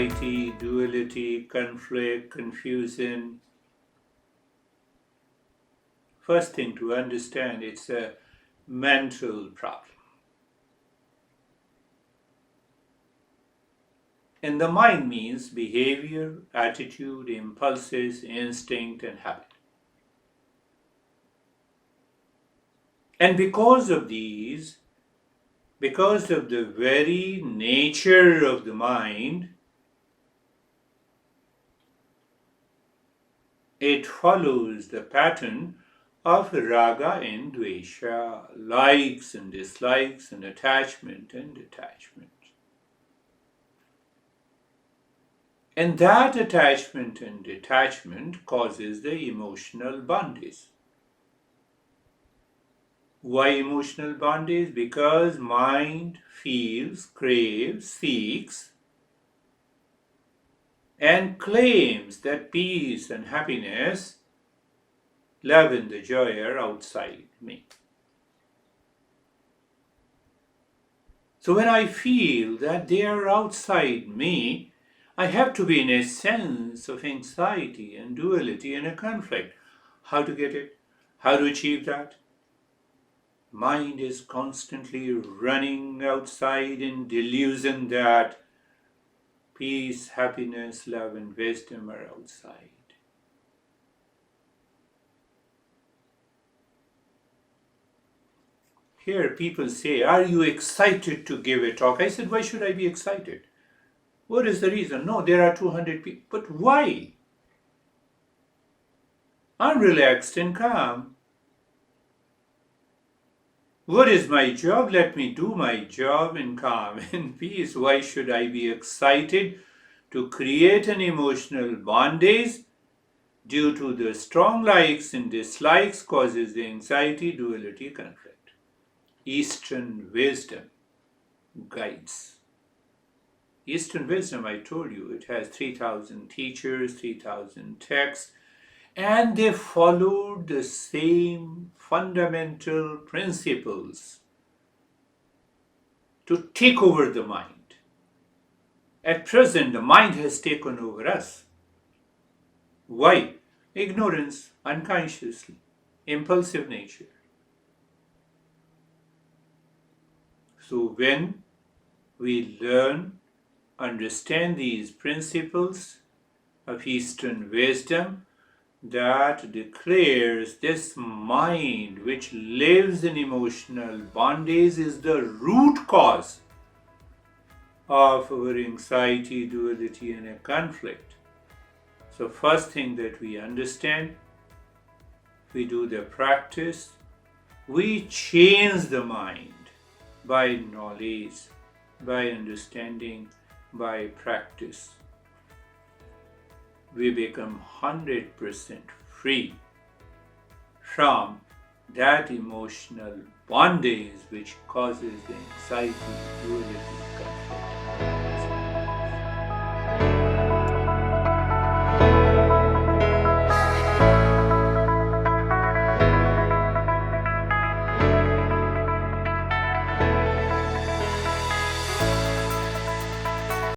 anxiety, duality, conflict, confusion. First thing to understand, it's a mental problem. And the mind means behavior, attitude, impulses, instinct, and habit. And because of these, because of the very nature of the mind, it follows the pattern of raga and dvesha, likes and dislikes, and attachment and detachment. And that attachment and detachment causes the emotional bondage. Why emotional bondage? Because mind feels, craves, seeks, and claims that peace and happiness, love and the joy are outside me. So when I feel that they are outside me, I have to be in a sense of anxiety and duality and a conflict. How to get it? How to achieve that? Mind is constantly running outside in delusion that peace, happiness, love, and wisdom are outside. Here people say, are you excited to give a talk? I said, why should I be excited? What is the reason? No, there are 200 people. But why? I'm relaxed and calm. What is my job? Let me do my job in calm and peace. Why should I be excited to create an emotional bondage due to the strong likes and dislikes causes the anxiety, duality, conflict? Eastern wisdom guides. Eastern wisdom, I told you, it has 3,000 teachers, 3,000 texts, and they followed the same fundamental principles to take over the mind. At present, the mind has taken over us. Why? Ignorance, unconsciously, impulsive nature. So when we learn, understand these principles of Eastern wisdom, that declares this mind which lives in emotional bondage is the root cause of our anxiety, duality, and a conflict. So first thing that we understand, we do the practice, we change the mind by knowledge, by understanding, by practice. We become 100% free from that emotional bondage which causes the anxiety, duality,